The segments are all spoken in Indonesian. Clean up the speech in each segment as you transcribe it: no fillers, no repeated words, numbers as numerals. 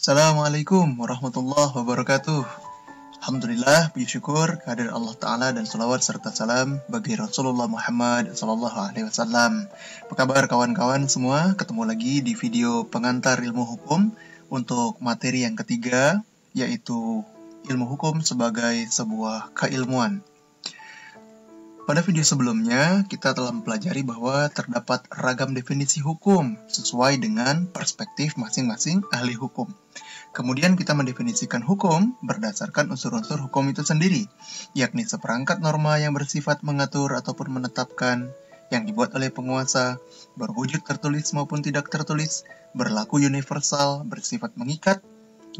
Assalamualaikum warahmatullahi wabarakatuh. Alhamdulillah, puji syukur kehadirat Allah Ta'ala dan salawat serta salam bagi Rasulullah Muhammad SAW. Apa kabar kawan-kawan semua? Ketemu lagi di video pengantar ilmu hukum untuk materi yang ketiga, yaitu ilmu hukum sebagai sebuah keilmuan. Pada video sebelumnya, kita telah mempelajari bahwa terdapat ragam definisi hukum sesuai dengan perspektif masing-masing ahli hukum. Kemudian kita mendefinisikan hukum berdasarkan unsur-unsur hukum itu sendiri, yakni seperangkat norma yang bersifat mengatur ataupun menetapkan, yang dibuat oleh penguasa, berwujud tertulis maupun tidak tertulis, berlaku universal, bersifat mengikat,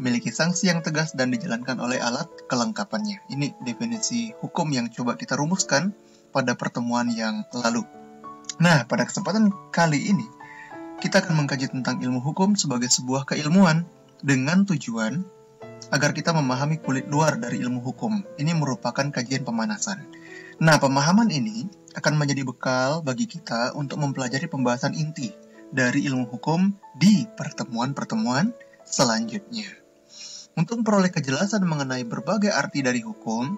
memiliki sanksi yang tegas dan dijalankan oleh alat kelengkapannya. Ini definisi hukum yang coba kita rumuskan pada pertemuan yang lalu. Nah, pada kesempatan kali ini, kita akan mengkaji tentang ilmu hukum sebagai sebuah keilmuan dengan tujuan agar kita memahami kulit luar dari ilmu hukum. Ini merupakan kajian pemanasan. Nah, pemahaman ini akan menjadi bekal bagi kita untuk mempelajari pembahasan inti dari ilmu hukum di pertemuan-pertemuan selanjutnya. Untuk memperoleh kejelasan mengenai berbagai arti dari hukum,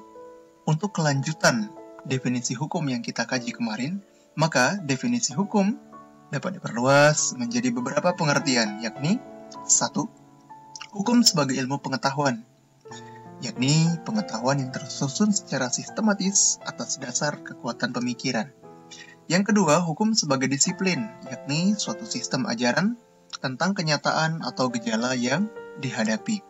untuk kelanjutan definisi hukum yang kita kaji kemarin, maka definisi hukum dapat diperluas menjadi beberapa pengertian, yakni 1. Hukum sebagai ilmu pengetahuan, yakni pengetahuan yang tersusun secara sistematis atas dasar kekuatan pemikiran. Yang kedua, hukum sebagai disiplin, yakni suatu sistem ajaran tentang kenyataan atau gejala yang dihadapi.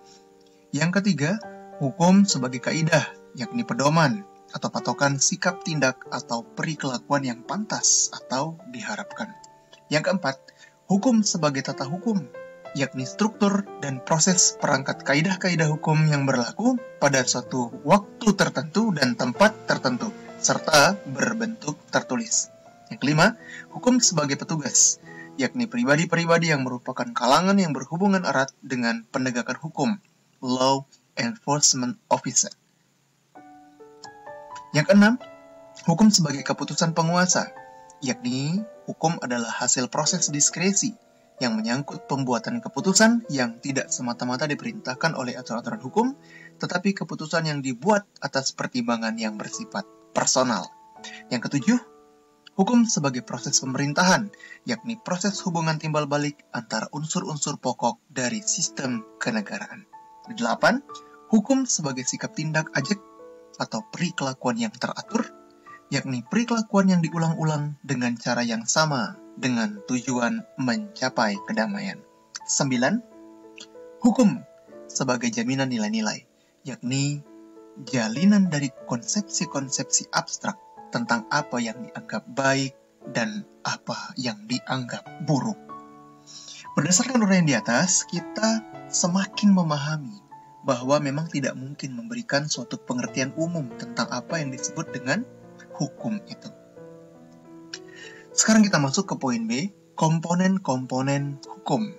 Yang ketiga, hukum sebagai kaidah, yakni pedoman atau patokan sikap tindak atau perikelakuan yang pantas atau diharapkan. Yang keempat, hukum sebagai tata hukum, yakni struktur dan proses perangkat kaidah-kaidah hukum yang berlaku pada suatu waktu tertentu dan tempat tertentu, serta berbentuk tertulis. Yang kelima, hukum sebagai petugas, yakni pribadi-pribadi yang merupakan kalangan yang berhubungan erat dengan penegakan hukum, law enforcement officer. Yang keenam, hukum sebagai keputusan penguasa, yakni hukum adalah hasil proses diskresi yang menyangkut pembuatan keputusan yang tidak semata-mata diperintahkan oleh aturan-aturan hukum, tetapi keputusan yang dibuat atas pertimbangan yang bersifat personal. Yang ketujuh, hukum sebagai proses pemerintahan, yakni proses hubungan timbal balik antara unsur-unsur pokok dari sistem kenegaraan. 8. Hukum sebagai sikap tindak ajek atau perikelakuan yang teratur, yakni perikelakuan yang diulang-ulang dengan cara yang sama dengan tujuan mencapai kedamaian. 9. Hukum sebagai jaminan nilai-nilai, yakni jalinan dari konsepsi-konsepsi abstrak tentang apa yang dianggap baik dan apa yang dianggap buruk. Berdasarkan uraian di atas, kita semakin memahami bahwa memang tidak mungkin memberikan suatu pengertian umum tentang apa yang disebut dengan hukum itu. Sekarang kita masuk ke poin B, komponen-komponen hukum.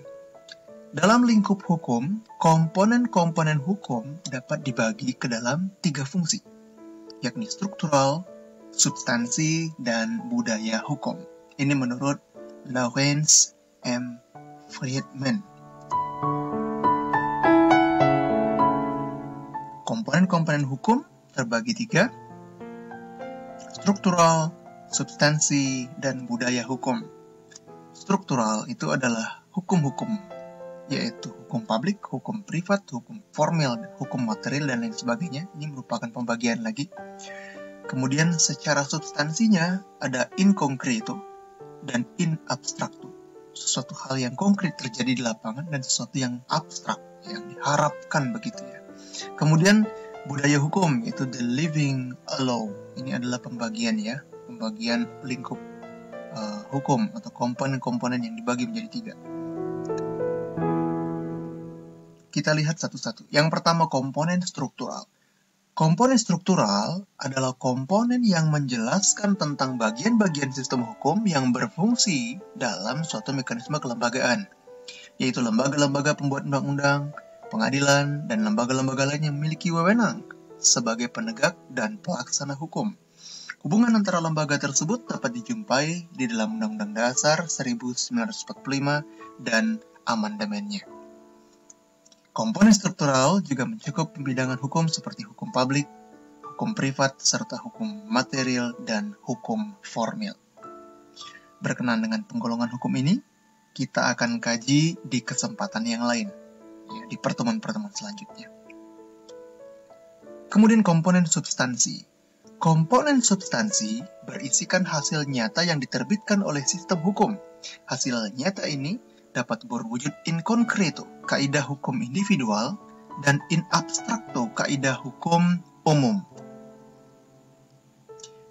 Dalam lingkup hukum, komponen-komponen hukum dapat dibagi ke dalam 3 fungsi, yakni struktural, substansi, dan budaya hukum. Ini menurut Lawrence M. Friedman. Komponen-komponen hukum terbagi 3, struktural, substansi, dan budaya hukum. Struktural itu adalah hukum-hukum, yaitu hukum publik, hukum privat, hukum formil, hukum material, dan lain sebagainya. Ini merupakan pembagian lagi. Kemudian secara substansinya ada in concreto dan in abstracto. Sesuatu hal yang konkret terjadi di lapangan dan sesuatu yang abstrak, yang diharapkan begitu ya. Kemudian budaya hukum, yaitu the living law. Ini adalah pembagian lingkup hukum atau komponen-komponen yang dibagi menjadi 3. Kita lihat satu-satu. Yang pertama, komponen struktural. Komponen struktural adalah komponen yang menjelaskan tentang bagian-bagian sistem hukum yang berfungsi dalam suatu mekanisme kelembagaan, yaitu lembaga-lembaga pembuat undang-undang, pengadilan, dan lembaga-lembaga lain yang memiliki wewenang sebagai penegak dan pelaksana hukum. Hubungan antara lembaga tersebut dapat dijumpai di dalam Undang-Undang Dasar 1945 dan amandemennya. Komponen struktural juga mencakup pembidangan hukum seperti hukum publik, hukum privat, serta hukum material dan hukum formil. Berkenaan dengan penggolongan hukum ini, kita akan kaji di kesempatan yang lain, di pertemuan-pertemuan selanjutnya. Kemudian komponen substansi. Komponen substansi berisikan hasil nyata yang diterbitkan oleh sistem hukum. Hasil nyata ini dapat berwujud in concreto, kaidah hukum individual, dan in abstracto, kaidah hukum umum.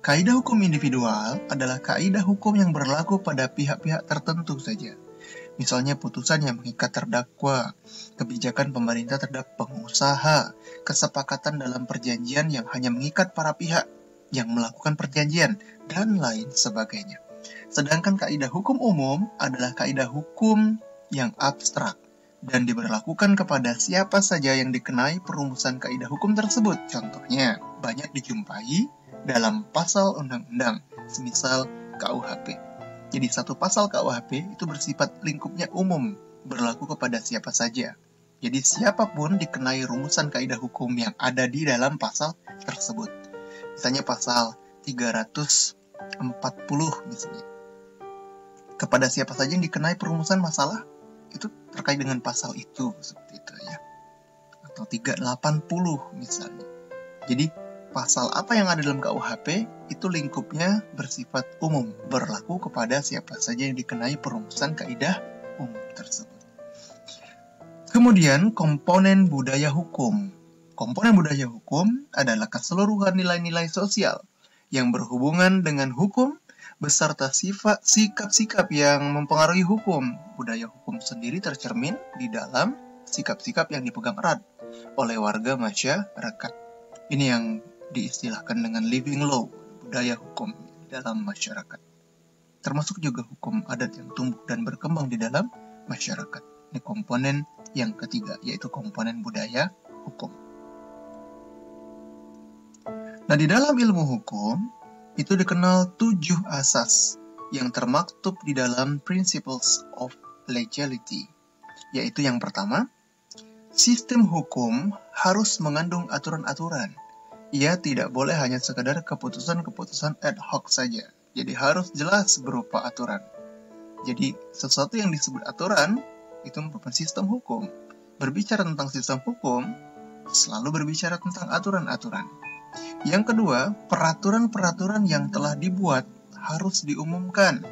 Kaidah hukum individual adalah kaidah hukum yang berlaku pada pihak-pihak tertentu saja. Misalnya putusan yang mengikat terdakwa, kebijakan pemerintah terhadap pengusaha, kesepakatan dalam perjanjian yang hanya mengikat para pihak yang melakukan perjanjian, dan lain sebagainya. Sedangkan kaidah hukum umum adalah kaidah hukum yang abstrak dan diberlakukan kepada siapa saja yang dikenai perumusan kaidah hukum tersebut. Contohnya, banyak dijumpai dalam pasal undang-undang, semisal KUHP. Jadi satu pasal KUHP itu bersifat lingkupnya umum, berlaku kepada siapa saja. Jadi siapapun dikenai rumusan kaidah hukum yang ada di dalam pasal tersebut. Misalnya pasal 340 misalnya. Kepada siapa saja yang dikenai perumusan masalah itu terkait dengan pasal itu, seperti itu ya. Atau 380 misalnya. Jadi pasal apa yang ada dalam KUHP itu lingkupnya bersifat umum, berlaku kepada siapa saja yang dikenai perumusan kaidah umum tersebut. Kemudian komponen budaya hukum. Komponen budaya hukum adalah keseluruhan nilai-nilai sosial yang berhubungan dengan hukum beserta sikap-sikap yang mempengaruhi hukum. Budaya hukum sendiri tercermin di dalam sikap-sikap yang dipegang erat oleh warga masyarakat. Ini yang diistilahkan dengan living law, budaya hukum dalam masyarakat. Termasuk juga hukum adat yang tumbuh dan berkembang di dalam masyarakat. Ini komponen yang ketiga, yaitu komponen budaya hukum. Nah, di dalam ilmu hukum, itu dikenal 7 asas yang termaktub di dalam Principles of Legality. Yaitu yang pertama, sistem hukum harus mengandung aturan-aturan. Ia tidak boleh hanya sekadar keputusan-keputusan ad hoc saja. Jadi harus jelas berupa aturan. Jadi sesuatu yang disebut aturan itu merupakan sistem hukum. Berbicara tentang sistem hukum, selalu berbicara tentang aturan-aturan. Yang kedua, peraturan-peraturan yang telah dibuat harus diumumkan.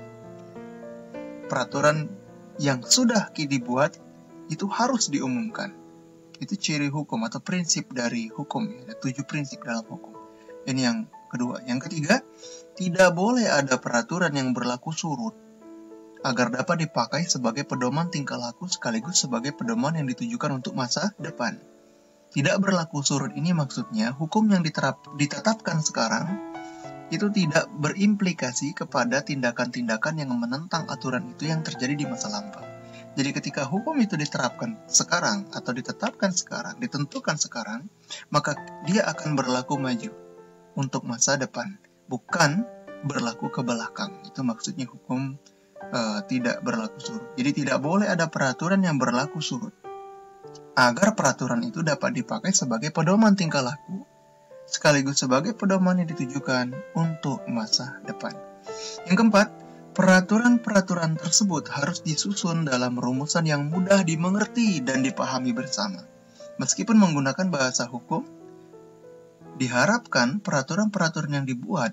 Peraturan yang sudah dibuat itu harus diumumkan. Itu ciri hukum atau prinsip dari hukum. Ada 7 prinsip dalam hukum. Ini yang kedua. Yang ketiga, tidak boleh ada peraturan yang berlaku surut agar dapat dipakai sebagai pedoman tingkah laku sekaligus sebagai pedoman yang ditujukan untuk masa depan. Tidak berlaku surut ini maksudnya hukum yang ditetapkan sekarang itu tidak berimplikasi kepada tindakan-tindakan yang menentang aturan itu yang terjadi di masa lampau. Jadi ketika hukum itu diterapkan sekarang atau ditetapkan sekarang, ditentukan sekarang, maka dia akan berlaku maju untuk masa depan, bukan berlaku ke belakang. Itu maksudnya hukum tidak berlaku surut. Jadi tidak boleh ada peraturan yang berlaku surut, agar peraturan itu dapat dipakai sebagai pedoman tingkah laku, sekaligus sebagai pedoman yang ditujukan untuk masa depan. Yang keempat, peraturan-peraturan tersebut harus disusun dalam rumusan yang mudah dimengerti dan dipahami bersama. Meskipun menggunakan bahasa hukum, diharapkan peraturan-peraturan yang dibuat,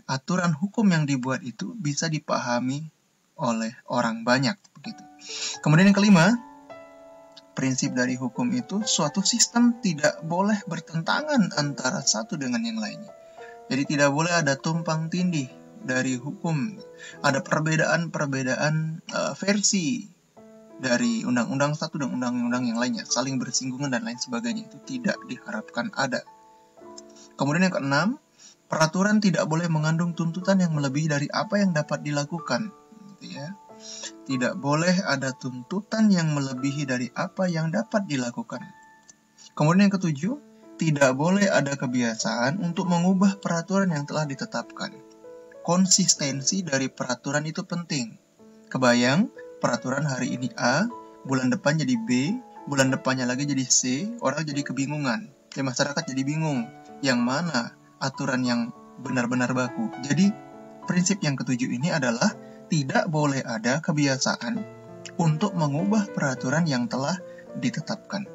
aturan hukum yang dibuat itu bisa dipahami oleh orang banyak. Begitu. Kemudian yang kelima, prinsip dari hukum itu suatu sistem tidak boleh bertentangan antara satu dengan yang lainnya. Jadi tidak boleh ada tumpang tindih dari hukum. Ada perbedaan versi dari undang-undang satu dan undang-undang yang lainnya, saling bersinggungan dan lain sebagainya. Itu tidak diharapkan ada. Kemudian yang keenam, peraturan tidak boleh mengandung tuntutan yang melebihi dari apa yang dapat dilakukan. Gitu ya. Tidak boleh ada tuntutan yang melebihi dari apa yang dapat dilakukan. Kemudian yang ketujuh, tidak boleh ada kebiasaan untuk mengubah peraturan yang telah ditetapkan. Konsistensi dari peraturan itu penting. Kebayang, peraturan hari ini A, bulan depan jadi B, bulan depannya lagi jadi C, orang jadi kebingungan. Ya masyarakat jadi bingung, yang mana aturan yang benar-benar baku. Jadi prinsip yang ketujuh ini adalah tidak boleh ada kebiasaan untuk mengubah peraturan yang telah ditetapkan.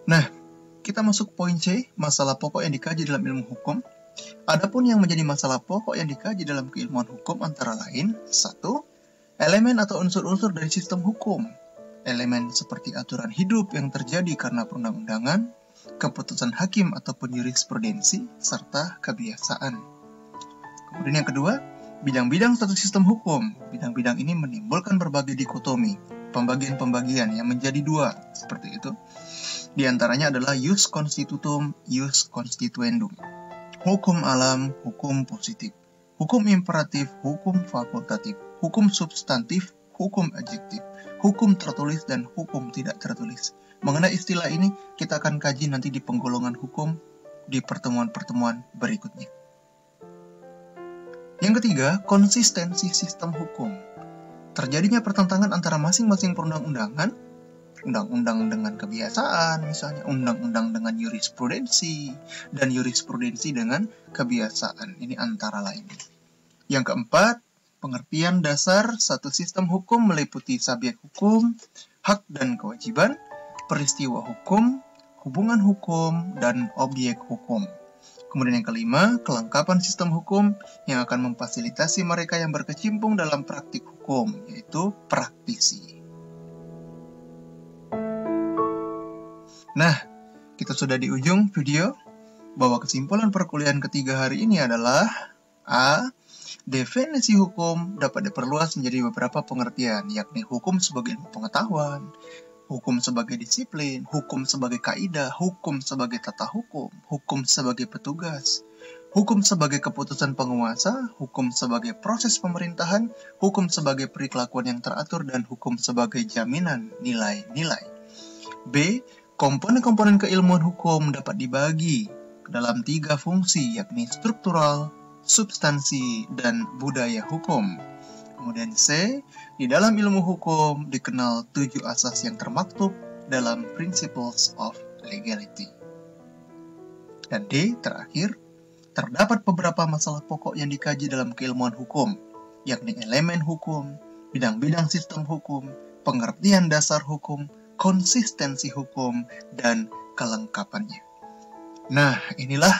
Nah, kita masuk poin C, masalah pokok yang dikaji dalam ilmu hukum. Adapun yang menjadi masalah pokok yang dikaji dalam keilmuan hukum antara lain, 1. Elemen atau unsur-unsur dari sistem hukum. Elemen seperti aturan hidup yang terjadi karena perundang-undangan, keputusan hakim ataupun jurisprudensi, serta kebiasaan. Kemudian yang kedua, bidang-bidang satu sistem hukum. Bidang-bidang ini menimbulkan berbagai dikotomi, pembagian-pembagian yang menjadi dua, seperti itu. Di antaranya adalah ius constitutum, ius constituendum. Hukum alam, hukum positif. Hukum imperatif, hukum fakultatif. Hukum substantif, hukum adjektif. Hukum tertulis dan hukum tidak tertulis. Mengenai istilah ini, kita akan kaji nanti di penggolongan hukum di pertemuan-pertemuan berikutnya. Yang ketiga, konsistensi sistem hukum. Terjadinya pertentangan antara masing-masing perundang-undangan, undang-undang dengan kebiasaan, misalnya undang-undang dengan jurisprudensi, dan jurisprudensi dengan kebiasaan. Ini antara lain. Yang keempat, pengertian dasar satu sistem hukum meliputi subjek hukum, hak dan kewajiban, peristiwa hukum, hubungan hukum, dan objek hukum. Kemudian yang kelima, kelengkapan sistem hukum yang akan memfasilitasi mereka yang berkecimpung dalam praktik hukum, yaitu praktisi. Nah, kita sudah di ujung video, bahwa kesimpulan perkuliahan ketiga hari ini adalah A. Definisi hukum dapat diperluas menjadi beberapa pengertian, yakni hukum sebagai ilmu pengetahuan, hukum sebagai disiplin, hukum sebagai kaidah, hukum sebagai tata hukum, hukum sebagai petugas, hukum sebagai keputusan penguasa, hukum sebagai proses pemerintahan, hukum sebagai perilakuan yang teratur, dan hukum sebagai jaminan nilai-nilai. B. Komponen-komponen keilmuan hukum dapat dibagi ke dalam 3 fungsi, yakni struktural, substansi, dan budaya hukum. Kemudian C, di dalam ilmu hukum dikenal 7 asas yang termaktub dalam Principles of Legality. Dan D, terakhir, terdapat beberapa masalah pokok yang dikaji dalam keilmuan hukum, yakni elemen hukum, bidang-bidang sistem hukum, pengertian dasar hukum, konsistensi hukum, dan kelengkapannya. Nah, inilah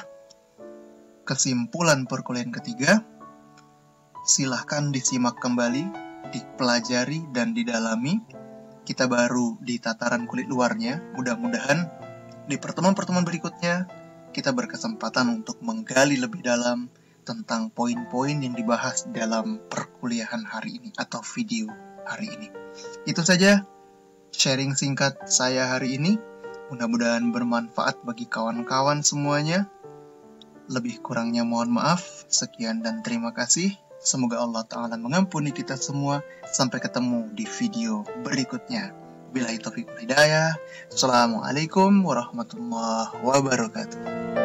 kesimpulan perkuliahan ketiga. Silahkan disimak kembali, dipelajari, dan didalami. Kita baru di tataran kulit luarnya. Mudah-mudahan di pertemuan-pertemuan berikutnya kita berkesempatan untuk menggali lebih dalam tentang poin-poin yang dibahas dalam perkuliahan hari ini atau video hari ini. Itu saja sharing singkat saya hari ini. Mudah-mudahan bermanfaat bagi kawan-kawan semuanya. Lebih kurangnya mohon maaf. Sekian dan terima kasih. Semoga Allah Ta'ala mengampuni kita semua. Sampai ketemu di video berikutnya. Billahi taufiq wal hidayah. Assalamualaikum warahmatullahi wabarakatuh.